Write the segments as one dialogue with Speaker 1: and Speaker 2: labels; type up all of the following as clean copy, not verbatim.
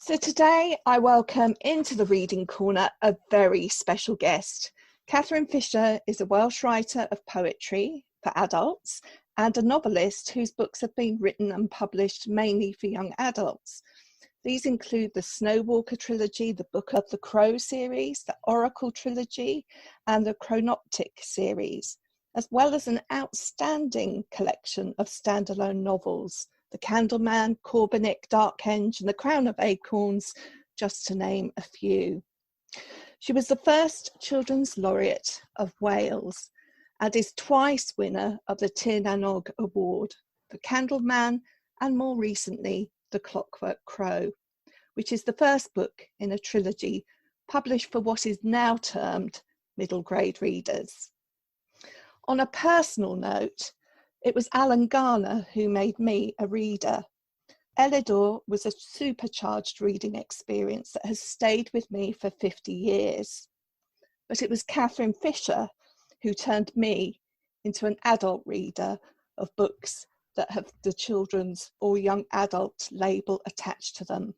Speaker 1: So today I welcome into the reading corner a very special guest. Catherine Fisher is a Welsh writer of poetry for adults and a novelist whose books have been written and published mainly for young adults. These include the Snowwalker trilogy, the Book of the Crow series, the Oracle trilogy, and the Chronoptic series, as well as an outstanding collection of standalone novels, The Candleman, Corbinic, Darkhenge, and The Crown of Acorns, just to name a few. She was the first Children's Laureate of Wales and is twice winner of the Tir Nanog Award, The Candleman, and more recently, The Clockwork Crow, which is the first book in a trilogy published for what is now termed middle grade readers. On a personal note, it was Alan Garner who made me a reader. Elidor was a supercharged reading experience that has stayed with me for 50 years. But it was Catherine Fisher who turned me into an adult reader of books that have the children's or young adult label attached to them.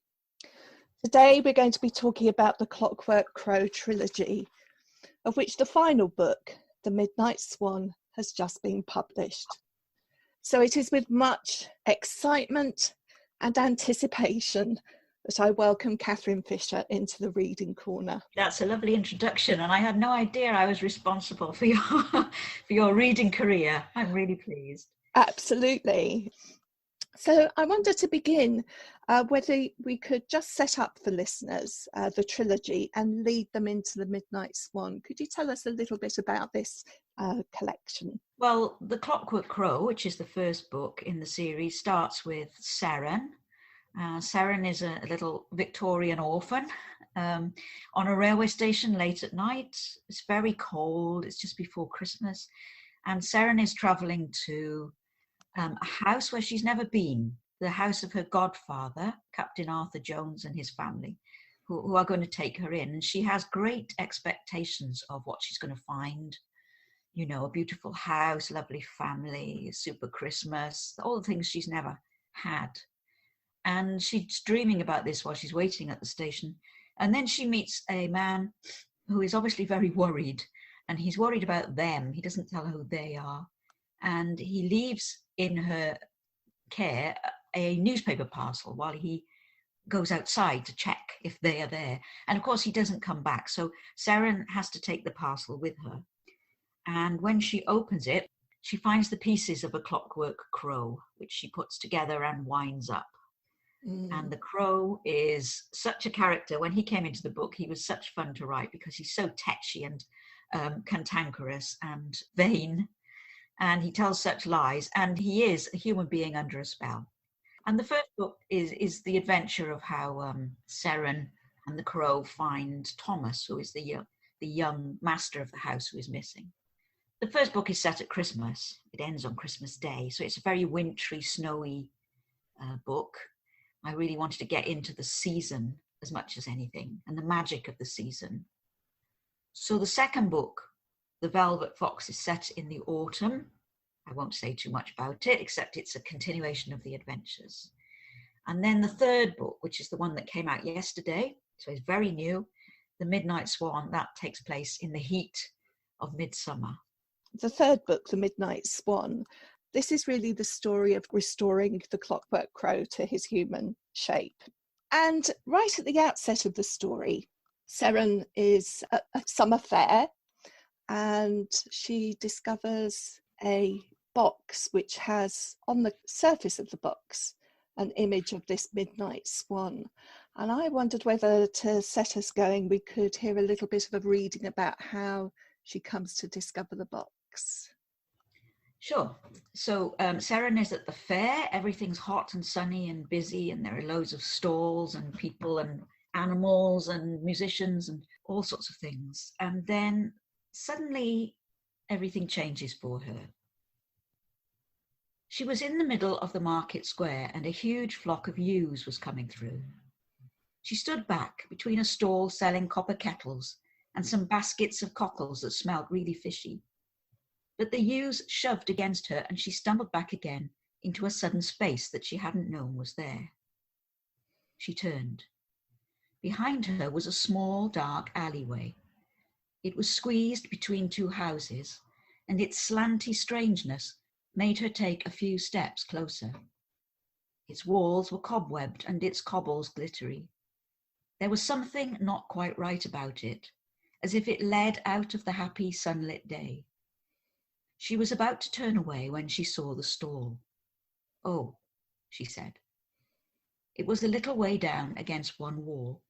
Speaker 1: Today we're going to be talking about the Clockwork Crow trilogy, of which the final book, The Midnight Swan, has just been published. So it is with much excitement and anticipation that I welcome Catherine Fisher into the reading corner.
Speaker 2: That's a lovely introduction, and I had no idea I was responsible for your reading career. I'm really pleased.
Speaker 1: Absolutely. So I wanted to begin whether we could just set up for listeners the trilogy and lead them into the Midnight Swan. Could you tell us a little bit about this collection?
Speaker 2: Well, The Clockwork Crow, which is the first book in the series, starts with Seren. Seren is a little Victorian orphan on a railway station late at night. It's very cold. It's just before Christmas. And Seren is travelling to a house where she's never been, the house of her godfather, Captain Arthur Jones, and his family, who are going to take her in. And she has great expectations of what she's going to find. You know, a beautiful house, lovely family, super Christmas, all the things she's never had. And she's dreaming about this while she's waiting at the station. And then she meets a man who is obviously very worried, and he's worried about them. He doesn't tell her who they are. And he leaves in her care a newspaper parcel while he goes outside to check if they are there. And of course, he doesn't come back. So Seren has to take the parcel with her. And when she opens it, she finds the pieces of a clockwork crow, which she puts together and winds up. And the crow is such a character. When he came into the book, he was such fun to write because he's so tetchy and cantankerous and vain. And he tells such lies, and he is a human being under a spell. And the first book is the adventure of how Seren and the crow find Tomos, who is the young master of the house who is missing. The first book is set at Christmas. It ends on Christmas Day, so it's a very wintry, snowy book. I really wanted to get into the season as much as anything, and the magic of the season. So the second book, The Velvet Fox, is set in the autumn. I won't say too much about it, except it's a continuation of the adventures. And then the third book, which is the one that came out yesterday, so it's very new, The Midnight Swan, that takes place in the heat of midsummer.
Speaker 1: The third book, The Midnight Swan, this is really the story of restoring the Clockwork Crow to his human shape. And right at the outset of the story, Seren is at a summer fair and she discovers a box which has on the surface of the box an image of this midnight swan. And I wondered whether, to set us going, we could hear a little bit of a reading about how she comes to discover the box.
Speaker 2: Sure. So Seren is at the fair. Everything's hot and sunny and busy, and there are loads of stalls and people and animals and musicians and all sorts of things. And then suddenly everything changes for her. She was in the middle of the market square and a huge flock of ewes was coming through. She stood back between a stall selling copper kettles and some baskets of cockles that smelled really fishy. But the ewes shoved against her and she stumbled back again into a sudden space that she hadn't known was there. She turned. Behind her was a small, dark alleyway. It was squeezed between two houses, and its slanty strangeness made her take a few steps closer. Its walls were cobwebbed and its cobbles glittery. There was something not quite right about it, as if it led out of the happy sunlit day. She was about to turn away when she saw the stall. "Oh," she said. It was a little way down against one wall.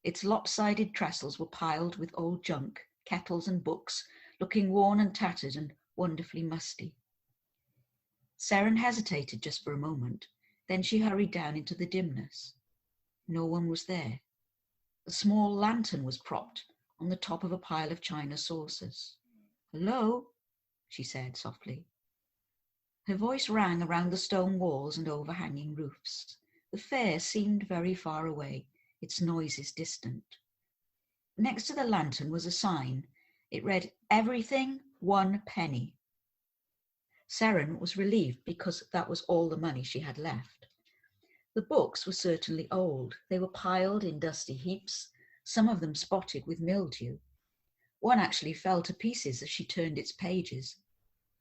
Speaker 2: Its lopsided trestles were piled with old junk, kettles and books, looking worn and tattered and wonderfully musty. Seren hesitated just for a moment. Then she hurried down into the dimness. No one was there. A small lantern was propped on the top of a pile of china saucers. "Hello," she said softly. Her voice rang around the stone walls and overhanging roofs. The fair seemed very far away, its noises distant. Next to the lantern was a sign. It read, "Everything, 1 penny." Seren was relieved because that was all the money she had left. The books were certainly old. They were piled in dusty heaps, some of them spotted with mildew. One actually fell to pieces as she turned its pages.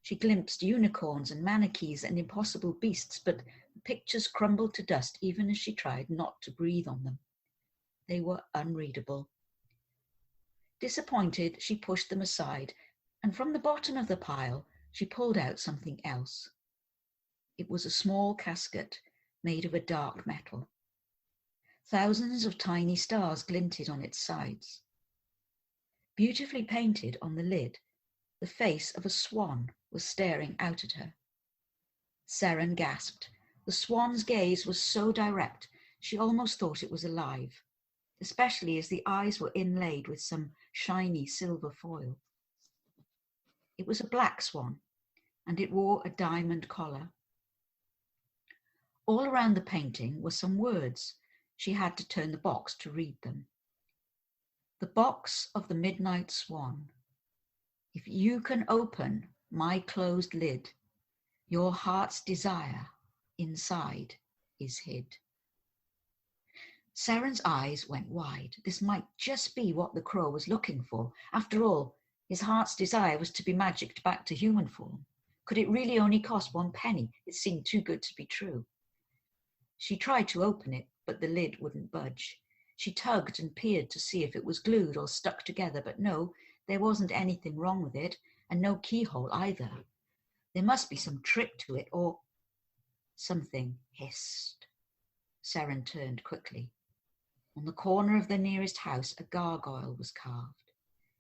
Speaker 2: She glimpsed unicorns and manakees and impossible beasts, but the pictures crumbled to dust even as she tried not to breathe on them. They were unreadable. Disappointed, she pushed them aside, and from the bottom of the pile, she pulled out something else. It was a small casket made of a dark metal. Thousands of tiny stars glinted on its sides. Beautifully painted on the lid, the face of a swan was staring out at her. Seren gasped. The swan's gaze was so direct, she almost thought it was alive, especially as the eyes were inlaid with some shiny silver foil. It was a black swan, and it wore a diamond collar. All around the painting were some words. She had to turn the box to read them. "The box of the Midnight Swan. If you can open my closed lid, your heart's desire inside is hid." Seren's eyes went wide. This might just be what the crow was looking for. After all, his heart's desire was to be magicked back to human form. Could it really only cost 1 penny? It seemed too good to be true. She tried to open it, but the lid wouldn't budge. She tugged and peered to see if it was glued or stuck together, but no, there wasn't anything wrong with it, and no keyhole either. There must be some trick to it, or... Something hissed. Seren turned quickly. On the corner of the nearest house, a gargoyle was carved.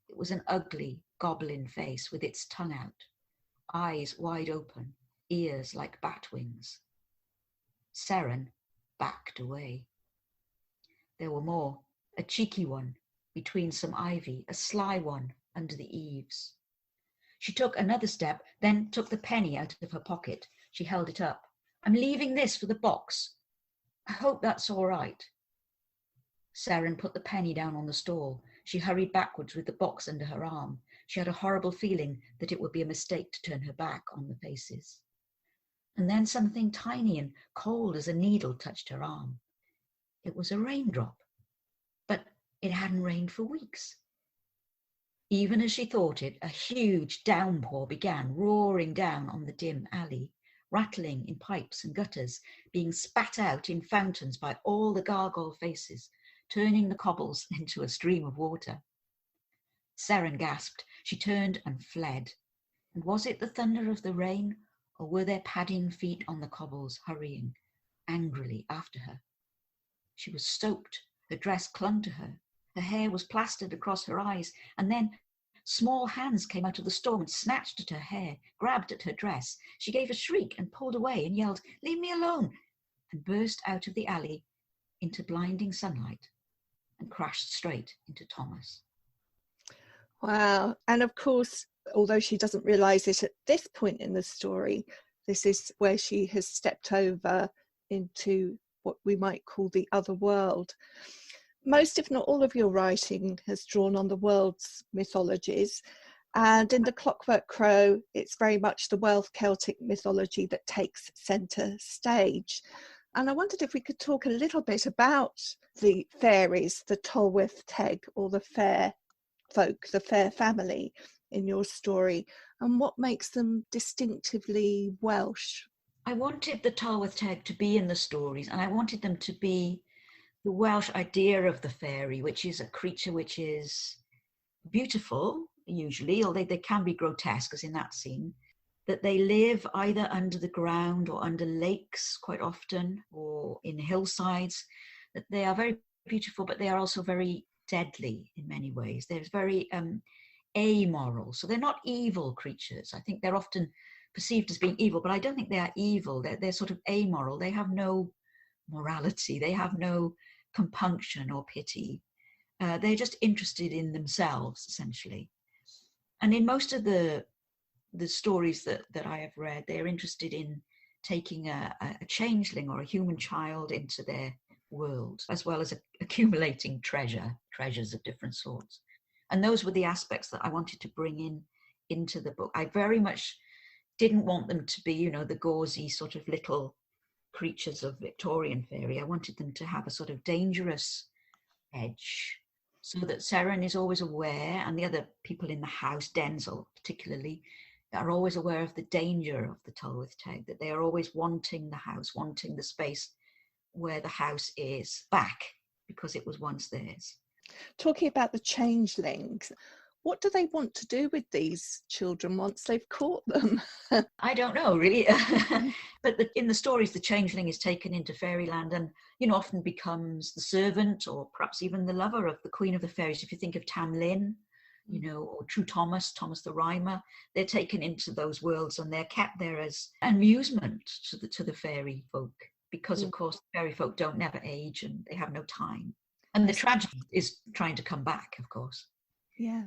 Speaker 2: It was an ugly goblin face with its tongue out, eyes wide open, ears like bat wings. Seren backed away. There were more, a cheeky one between some ivy, a sly one under the eaves. She took another step, then took the penny out of her pocket. She held it up. "I'm leaving this for the box. I hope that's all right." Seren put the penny down on the stall. She hurried backwards with the box under her arm. She had a horrible feeling that it would be a mistake to turn her back on the faces. And then something tiny and cold as a needle touched her arm. It was a raindrop, but it hadn't rained for weeks. Even as she thought it, a huge downpour began roaring down on the dim alley, rattling in pipes and gutters, being spat out in fountains by all the gargoyle faces, turning the cobbles into a stream of water. Seren gasped. She turned and fled. And was it the thunder of the rain, or were there padding feet on the cobbles hurrying angrily after her? She was soaked. Her dress clung to her. Her hair was plastered across her eyes, and then small hands came out of the storm and snatched at her hair, grabbed at her dress. She gave a shriek and pulled away and yelled, "Leave me alone!" and burst out of the alley into blinding sunlight and crashed straight into Tomos.
Speaker 1: Wow. And of course, although she doesn't realise it at this point in the story, this is where she has stepped over into what we might call the other world. Most, if not all, of your writing has drawn on the world's mythologies. And in the Clockwork Crow, it's very much the Welsh Celtic mythology that takes centre stage. And I wondered if we could talk a little bit about the fairies, the Tolwyth Teg, or the fair folk, the fair family in your story, and what makes them distinctively Welsh.
Speaker 2: I wanted the Tolwyth Teg to be in the stories, and I wanted them to be the Welsh idea of the fairy, which is a creature which is beautiful, usually, although they can be grotesque, as in that scene, that they live either under the ground or under lakes quite often, or in hillsides, that they are very beautiful, but they are also very deadly in many ways. They're very amoral. So they're not evil creatures. I think they're often perceived as being evil, but I don't think they are evil. They're sort of amoral. They have no morality. They have no compunction or pity. They're just interested in themselves, essentially. And in most of the stories that I have read, they're interested in taking a changeling or a human child into their world, as well as accumulating treasures of different sorts. And those were the aspects that I wanted to bring into the book. I very much didn't want them to be, the gauzy sort of little creatures of Victorian fairy. I wanted them to have a sort of dangerous edge, so that Seren is always aware, and the other people in the house, Denzel particularly, are always aware of the danger of the Tolwyth Teg, that they are always wanting the house, wanting the space where the house is back, because it was once theirs.
Speaker 1: Talking about the changelings, what do they want to do with these children once they've caught them?
Speaker 2: I don't know, really. But in the stories, the changeling is taken into fairyland and, often becomes the servant or perhaps even the lover of the Queen of the Fairies. If you think of Tam Lin, or True Thomas the Rhymer, they're taken into those worlds and they're kept there as amusement to the fairy folk, because, of course, fairy folk don't never age and they have no time. And the tragedy is trying to come back, of course.
Speaker 1: Yeah.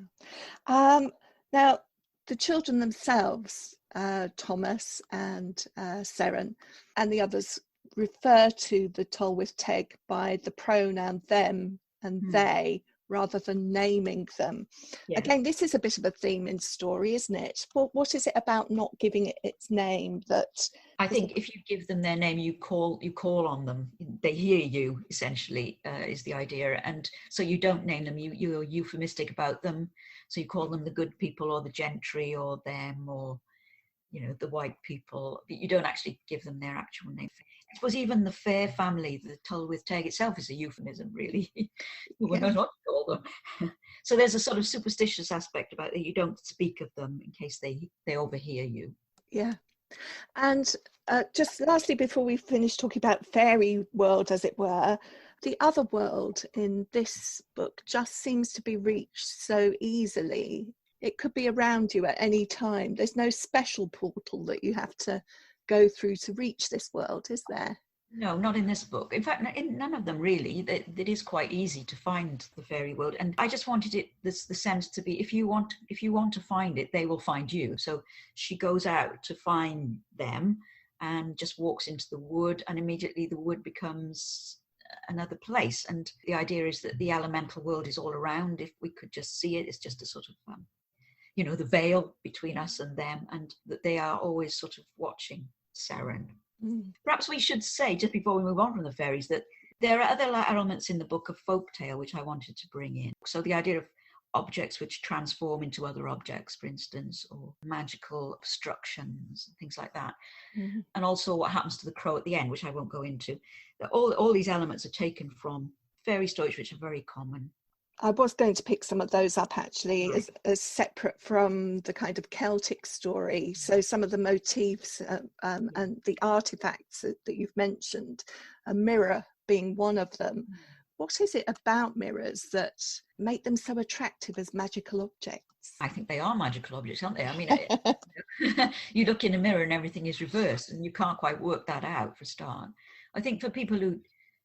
Speaker 1: Now, the children themselves, Thomas and Seren, and the others refer to the Tolwyth Teg by the pronoun them and they, rather than naming them. Yeah. Again, this is a bit of a theme in story, isn't it? What is it about not giving it its name that...
Speaker 2: I think if you give them their name, you call on them. They hear you, essentially, is the idea. And so you don't name them, you're euphemistic about them. So you call them the good people or the gentry or them or, the white people. But you don't actually give them their actual name. I suppose even the fair family, the Tolwyth Teg itself, is a euphemism, really. We're not what to call them. So there's a sort of superstitious aspect about it. You don't speak of them in case they overhear you.
Speaker 1: Yeah. And just lastly, before we finish talking about fairy world, as it were, the other world in this book just seems to be reached so easily. It could be around you at any time. There's no special portal that you have to go through to reach this world, is there?
Speaker 2: No, not in this book. In fact, in none of them really. It is quite easy to find the fairy world, and I just wanted the sense to be, if you want to find it, they will find you. So she goes out to find them and just walks into the wood, and immediately the wood becomes another place. And the idea is that the elemental world is all around. If we could just see it, it's just a sort of the veil between us and them, and that they are always sort of watching Seren. Perhaps we should say, just before we move on from the fairies, that there are other elements in the book of folktale which I wanted to bring in. So the idea of objects which transform into other objects, for instance, or magical obstructions, things like that. Mm-hmm. And also what happens to the crow at the end, which I won't go into. All these elements are taken from fairy stories which are very common.
Speaker 1: I was going to pick some of those up actually as separate from the kind of Celtic story. So some of the motifs and the artifacts that you've mentioned, a mirror being one of them. What is it about mirrors that make them so attractive as magical objects?
Speaker 2: I think they are magical objects, aren't they? I mean, you look in a mirror and everything is reversed and you can't quite work that out for a start. I think for people who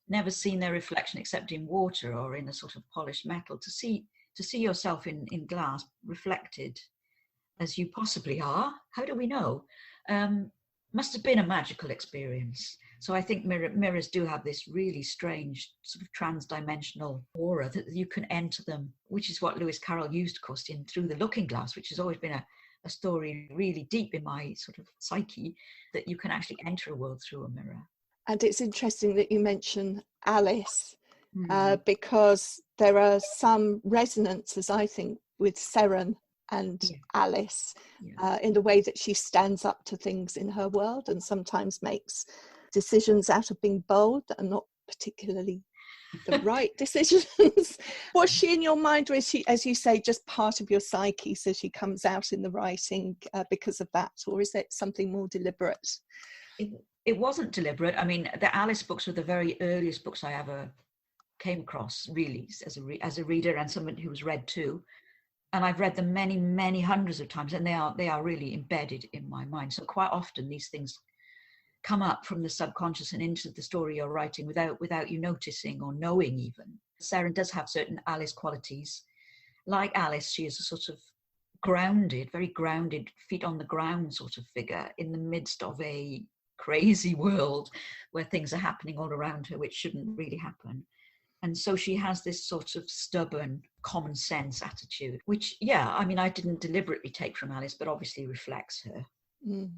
Speaker 2: never seen their reflection except in water or in a sort of polished metal, to see yourself in glass reflected as you possibly are, how do we know, must have been a magical experience. So I think mirrors do have this really strange sort of trans-dimensional aura that you can enter them, which is what Lewis Carroll used, of course, in Through the Looking Glass, which has always been a story really deep in my sort of psyche, that you can actually enter a world through a mirror.
Speaker 1: And it's interesting that you mention Alice,
Speaker 2: Mm.
Speaker 1: because there are some resonances, I think, with Seren and
Speaker 2: Yeah.
Speaker 1: Alice,
Speaker 2: Yeah.
Speaker 1: in the way that she stands up to things in her world and sometimes makes decisions out of being bold that are not particularly the right decisions. Was she in your mind, or is she, as you say, just part of your psyche, so she comes out in the writing because of that, or is it something more deliberate?
Speaker 2: It wasn't deliberate. I mean, the Alice books were the very earliest books I ever came across, really, as a reader and someone who was read too. And I've read them many, many hundreds of times, and they are really embedded in my mind. So quite often these things come up from the subconscious and into the story you're writing without you noticing or knowing even. Seren does have certain Alice qualities. Like Alice, she is a sort of grounded, very grounded, feet on the ground sort of figure in the midst of a crazy world where things are happening all around her which shouldn't really happen. And so she has this sort of stubborn common sense attitude, which, yeah, I mean, I didn't deliberately take from Alice, but obviously reflects her.
Speaker 1: Mm.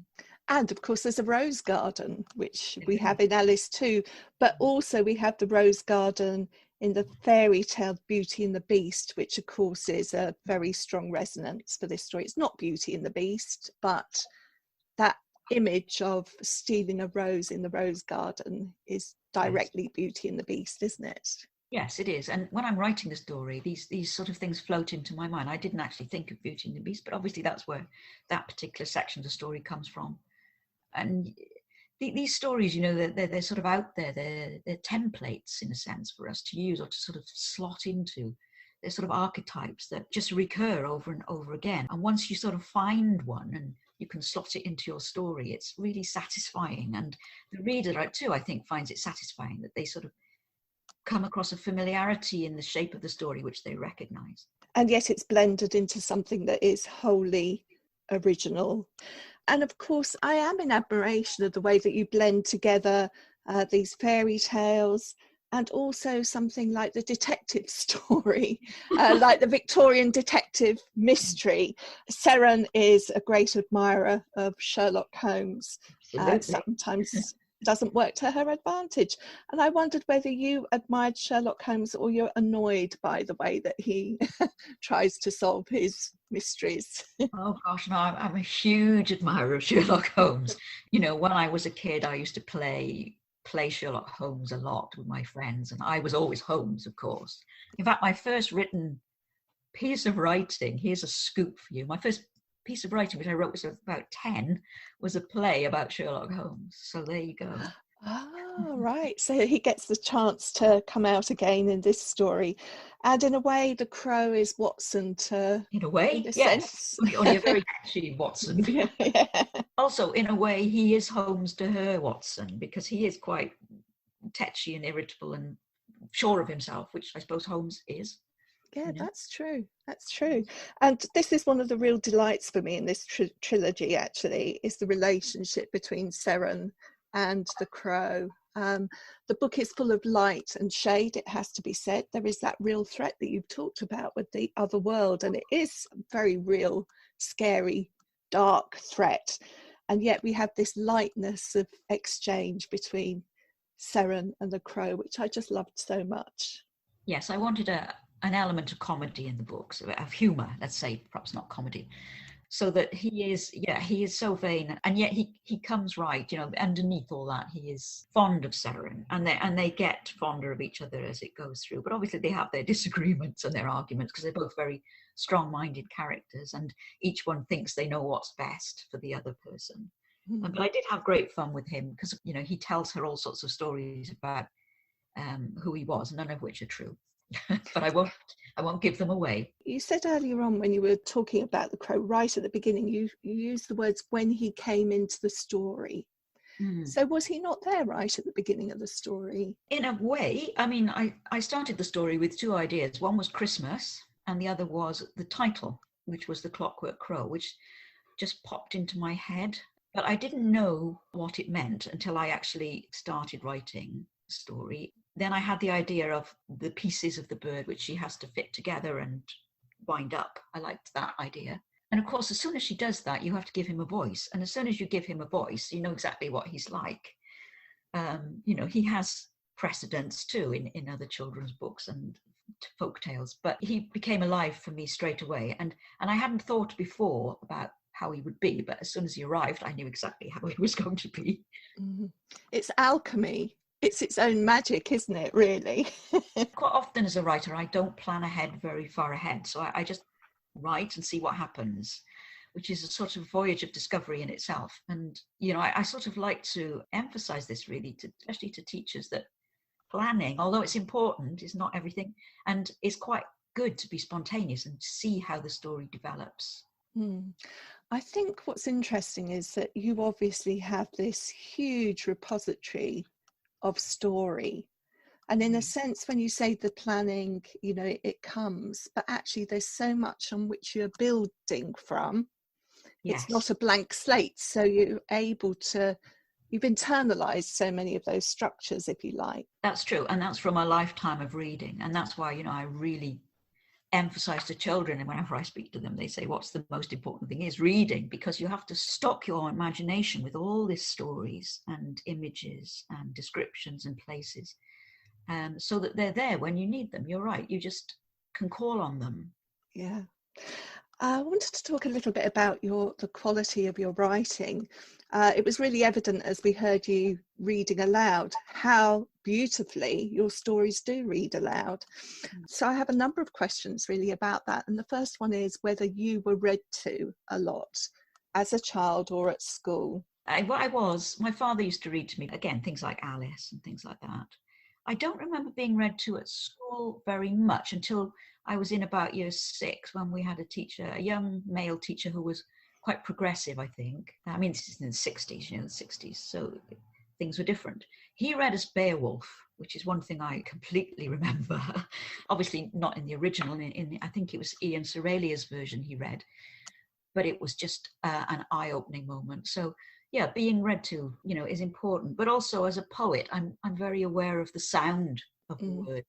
Speaker 1: And of course there's a rose garden, which we have in Alice too, but also we have the rose garden in the fairy tale Beauty and the Beast, which of course is a very strong resonance for this story. It's not Beauty and the Beast, but that image of stealing a rose in the rose garden is directly Beauty and the Beast, isn't it?
Speaker 2: Yes, it is. And when I'm writing the story, these sort of things float into my mind. I didn't actually think of Beauty and the Beast, but obviously that's where that particular section of the story comes from. And these stories, you know, they're sort of out there. They're templates, in a sense, for us to use or to sort of slot into. They're sort of archetypes that just recur over and over again. And once you sort of find one and you can slot it into your story, it's really satisfying. And the reader, too, I think, finds it satisfying that they sort of come across a familiarity in the shape of the story which they recognize.
Speaker 1: And yet it's blended into something that is wholly original. And of course, I am in admiration of the way that you blend together these fairy tales and also something like the detective story, like the Victorian detective mystery. Seren is a great admirer of Sherlock Holmes. Sometimes doesn't work to her advantage. And I wondered whether you admired Sherlock Holmes or you're annoyed by the way that he tries to solve his mysteries.
Speaker 2: Oh gosh, no, I'm a huge admirer of Sherlock Holmes. You know, when I was a kid, I used to play Sherlock Holmes a lot with my friends, and I was always Holmes, of course. In fact, my first written piece of writing, here's a scoop for you. My first piece of writing, which I wrote was about 10, was a play about Sherlock Holmes. So there you go.
Speaker 1: Oh, right. So he gets the chance to come out again in this story. And in a way, the Crow is Watson to...
Speaker 2: In a way,
Speaker 1: in a
Speaker 2: yes.
Speaker 1: sense.
Speaker 2: Only a very catchy Watson.
Speaker 1: Yeah.
Speaker 2: Also, in a way, he is Holmes to her Watson, because he is quite tetchy and irritable and sure of himself, which I suppose Holmes is.
Speaker 1: Yeah,
Speaker 2: You know?
Speaker 1: that's true. That's true. And this is one of the real delights for me in this trilogy, actually, is the relationship between Seren and the Crow. The book is full of light and shade, it has to be said. There is that real threat that you've talked about with the other world, and it is a very real, scary, dark threat. And yet we have this lightness of exchange between Seren and the Crow, which I just loved so much.
Speaker 2: Yes, I wanted an element of comedy in the books, of humor, let's say, perhaps not comedy, so that he is so vain, and yet he comes right, you know, underneath all that he is fond of Seren, and they get fonder of each other as it goes through. But obviously they have their disagreements and their arguments, because they're both very strong-minded characters, and each one thinks they know what's best for the other person. But I did have great fun with him, because, you know, he tells her all sorts of stories about who he was, none of which are true. But I won't give them away.
Speaker 1: You said earlier on, when you were talking about the Crow, right at the beginning, you used the words "when he came into the story." So was he not there right at the beginning of the story?
Speaker 2: In a way, I mean, I started the story with two ideas. One was Christmas, and the other was the title, which was The Clockwork Crow, which just popped into my head. But I didn't know what it meant until I actually started writing the story. Then I had the idea of the pieces of the bird which she has to fit together and wind up. I liked that idea. And of course, as soon as she does that, you have to give him a voice. And as soon as you give him a voice, you know exactly what he's like. he has precedents too in other children's books and folk tales, but he became alive for me straight away. And I hadn't thought before about how he would be, but as soon as he arrived, I knew exactly how he was going to be.
Speaker 1: Mm-hmm. It's alchemy. It's its own magic, isn't it, really?
Speaker 2: Quite often as a writer, I don't plan ahead very far ahead. So I just write and see what happens, which is a sort of voyage of discovery in itself. And, I sort of like to emphasize this really, especially to teachers, that planning, although it's important, is not everything. And it's quite good to be spontaneous and see how the story develops.
Speaker 1: I think what's interesting is that you obviously have this huge repository of story. And in a sense, when you say the planning, it comes, but actually there's so much on which you're building from. Yes. It's not a blank slate. So you've internalized so many of those structures, if you like.
Speaker 2: That's true. And that's from a lifetime of reading. And that's why, I really emphasize to children, and whenever I speak to them, they say, what's the most important thing is reading, because you have to stock your imagination with all these stories and images and descriptions and places, so that they're there when you need them. You're right. You just can call on them.
Speaker 1: Yeah. I wanted to talk a little bit about the quality of your writing. It was really evident as we heard you reading aloud how beautifully your stories do read aloud. So I have a number of questions really about that. And the first one is whether you were read to a lot as a child or at school.
Speaker 2: My father used to read to me, again, things like Alice and things like that. I don't remember being read to at school very much until I was in about year 6 when we had a young male teacher who was quite progressive, I think. I mean, this is in the 60s, the 60s, so things were different. He read us Beowulf, which is one thing I completely remember. Obviously not in the original, I think it was Ian Seralia's version he read, but it was just an eye-opening moment. So yeah, being read to, is important. But also as a poet, I'm very aware of the sound of the word.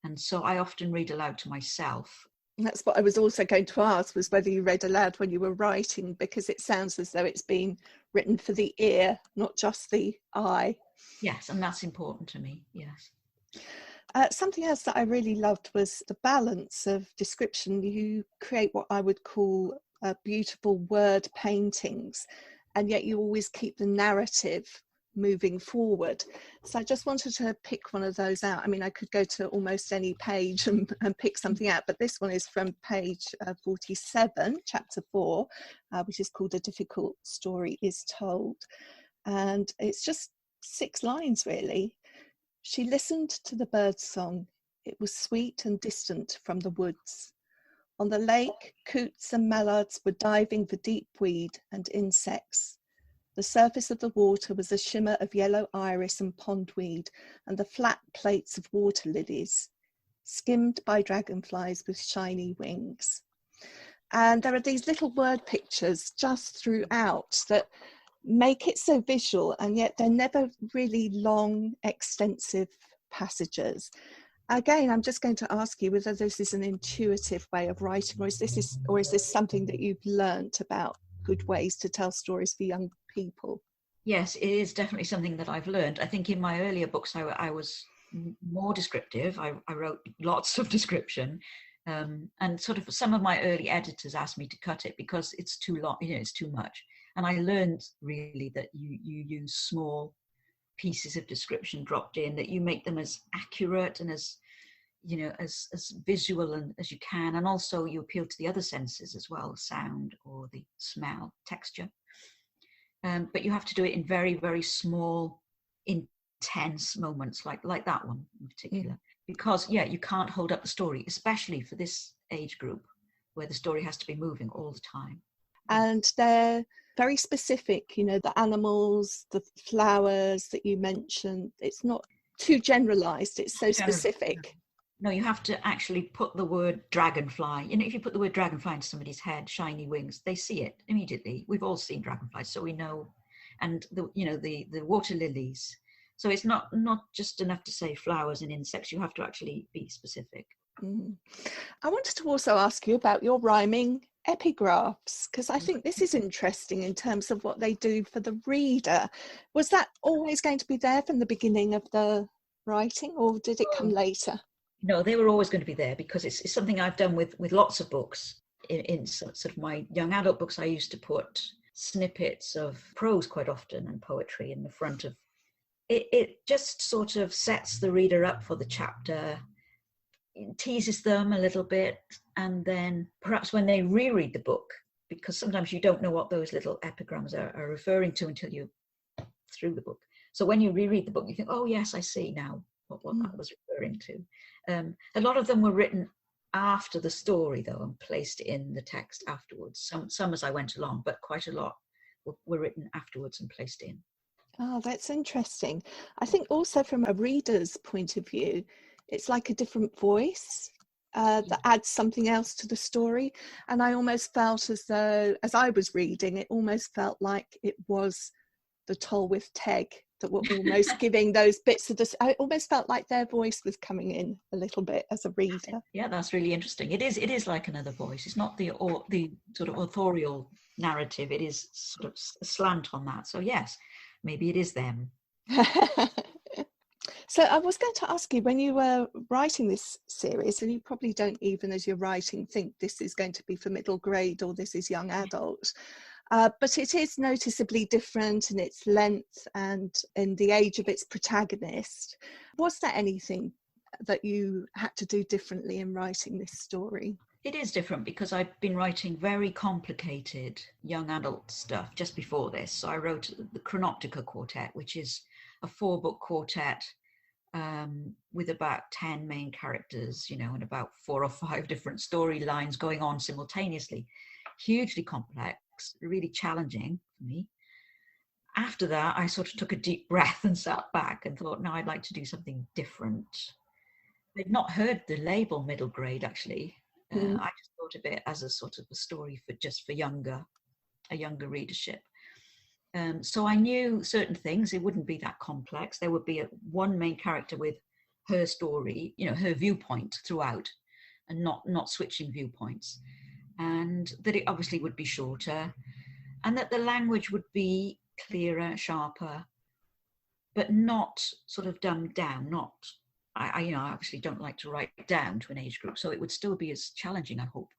Speaker 2: And so I often read aloud to myself.
Speaker 1: That's what I was also going to ask, was whether you read aloud when you were writing, because it sounds as though it's been written for the ear, not just the eye.
Speaker 2: Yes, and that's important to me, yes.
Speaker 1: Something else that I really loved was the balance of description. You create what I would call beautiful word paintings, and yet you always keep the narrative moving forward. So I just wanted to pick one of those out. I mean, I could go to almost any page and pick something out, but this one is from page 47, chapter 4, which is called A Difficult Story is Told. And it's just 6 lines, really. She listened to the bird song. It was sweet and distant from the woods. On the lake, coots and mallards were diving for deep weed and insects. The surface of the water was a shimmer of yellow iris and pondweed and the flat plates of water lilies, skimmed by dragonflies with shiny wings. And there are these little word pictures just throughout that make it so visual, and yet they're never really long, extensive passages. Again, I'm just going to ask you whether this is an intuitive way of writing, or is this something that you've learnt about good ways to tell stories for young people?
Speaker 2: Yes, it is definitely something that I've learned. I think in my earlier books I was more descriptive. I wrote lots of description, and sort of some of my early editors asked me to cut it because it's too long, it's too much. And I learned really that you use small pieces of description dropped in, that you make them as accurate and as as visual and as you can, and also you appeal to the other senses as well, sound or the smell, texture. But you have to do it in very, very small, intense moments, like that one in particular, because you can't hold up the story, especially for this age group where the story has to be moving all the time.
Speaker 1: And they're very specific, the animals, the flowers that you mentioned. It's not too generalized, it's so specific.
Speaker 2: No, you have to actually put the word dragonfly. If you put the word dragonfly into somebody's head, shiny wings, they see it immediately. We've all seen dragonflies, so we know. And the water lilies. So it's not just enough to say flowers and insects. You have to actually be specific.
Speaker 1: I wanted to also ask you about your rhyming epigraphs, because I think this is interesting in terms of what they do for the reader. Was that always going to be there from the beginning of the writing, or did it come later?
Speaker 2: No, they were always going to be there, because it's something I've done with lots of books. In sort of my young adult books, I used to put snippets of prose quite often and poetry in the front of it. It just sort of sets the reader up for the chapter, teases them a little bit, and then perhaps when they reread the book, because sometimes you don't know what those little epigrams are referring to until you're through the book. So when you reread the book, you think, oh yes, I see now what that was referring to. A lot of them were written after the story, though, and placed in the text afterwards. Some as I went along, but quite a lot were written afterwards and placed in.
Speaker 1: Oh, that's interesting. I think also from a reader's point of view, it's like a different voice that adds something else to the story. And I almost felt as though, as I was reading, it almost felt like it was the Tolwith Teg that were almost giving those bits of this. I almost felt like their voice was coming in a little bit as a reader.
Speaker 2: Yeah, that's really interesting. It is like another voice. It's not the sort of authorial narrative. It is sort of a slant on that. So yes, maybe it is them.
Speaker 1: So I was going to ask you, when you were writing this series, and you probably don't even as you're writing think this is going to be for middle grade or this is young adult, but it is noticeably different in its length and in the age of its protagonist. Was there anything that you had to do differently in writing this story?
Speaker 2: It is different because I've been writing very complicated young adult stuff just before this. So I wrote the Chronoptica Quartet, which is a 4-book quartet with about 10 main characters, and about 4 or 5 different storylines going on simultaneously. Hugely complex, really challenging for me. After that, I sort of took a deep breath and sat back and thought, no, I'd like to do something different. I'd not heard the label middle grade, actually. I just thought of it as a sort of a story for a younger readership. So I knew certain things. It wouldn't be that complex. There would be one main character with her story, her viewpoint throughout, and not switching viewpoints. And that it obviously would be shorter, and that the language would be clearer, sharper, but not sort of dumbed down. I obviously don't like to write down to an age group, so it would still be as challenging, I hope.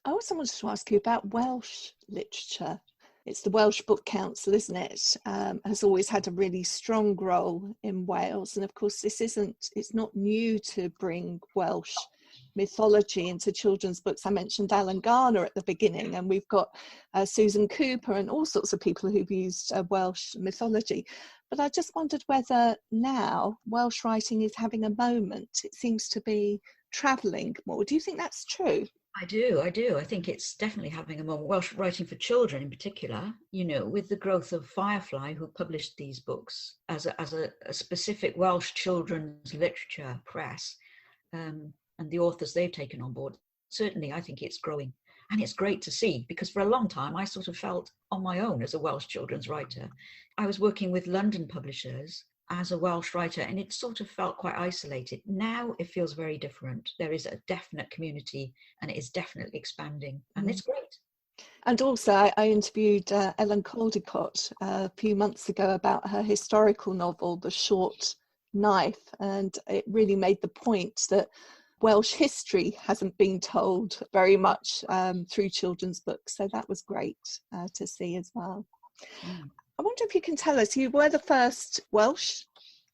Speaker 1: I also wanted to ask you about Welsh literature. It's the Welsh Book Council, isn't it? Has always had a really strong role in Wales. And of course, it's not new to bring Welsh mythology into children's books. I mentioned Alan Garner at the beginning, and we've got Susan Cooper and all sorts of people who've used Welsh mythology. But I just wondered whether now Welsh writing is having a moment. It seems to be travelling more. Do you think that's true?
Speaker 2: I do. I think it's definitely having a moment. Welsh writing for children in particular, with the growth of Firefly, who published these books as a specific Welsh children's literature press, and the authors they've taken on board. Certainly, I think it's growing. And it's great to see, because for a long time, I sort of felt on my own as a Welsh children's writer. I was working with London publishers as a Welsh writer, and it sort of felt quite isolated. Now it feels very different. There is a definite community, and it is definitely expanding, and it's great.
Speaker 1: And also, I interviewed Ellen Caldicott a few months ago about her historical novel, The Short Knife, and it really made the point that Welsh history hasn't been told very much through children's books. So that was great to see as well. I wonder if you can tell us, you were the first Welsh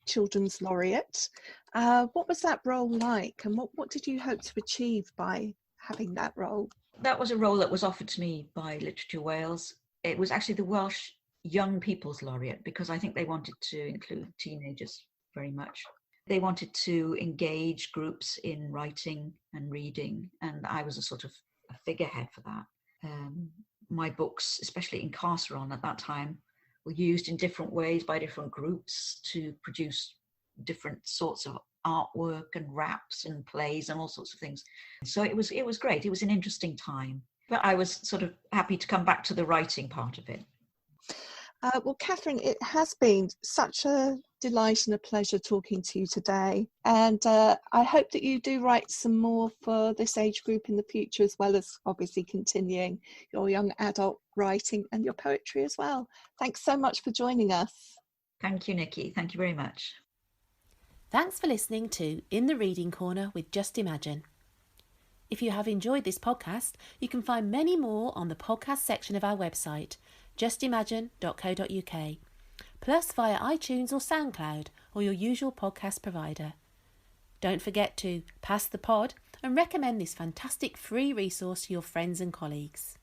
Speaker 1: Children's Laureate. What was that role like, and what did you hope to achieve by having that role?
Speaker 2: That was a role that was offered to me by Literature Wales. It was actually the Welsh Young People's Laureate, because I think they wanted to include teenagers very much. They wanted to engage groups in writing and reading, and I was a sort of a figurehead for that. My books, especially in Carceron at that time, were used in different ways by different groups to produce different sorts of artwork and raps and plays and all sorts of things. So it was great. It was an interesting time, but I was sort of happy to come back to the writing part of it.
Speaker 1: Well, Catherine, it has been such a delight and a pleasure talking to you today. And I hope that you do write some more for this age group in the future, as well as obviously continuing your young adult writing and your poetry as well. Thanks so much for joining us.
Speaker 2: Thank you, Nikki. Thank you very much.
Speaker 3: Thanks for listening to In the Reading Corner with Just Imagine. If you have enjoyed this podcast, you can find many more on the podcast section of our website, justimagine.co.uk, plus via iTunes or SoundCloud or your usual podcast provider. Don't forget to pass the pod and recommend this fantastic free resource to your friends and colleagues.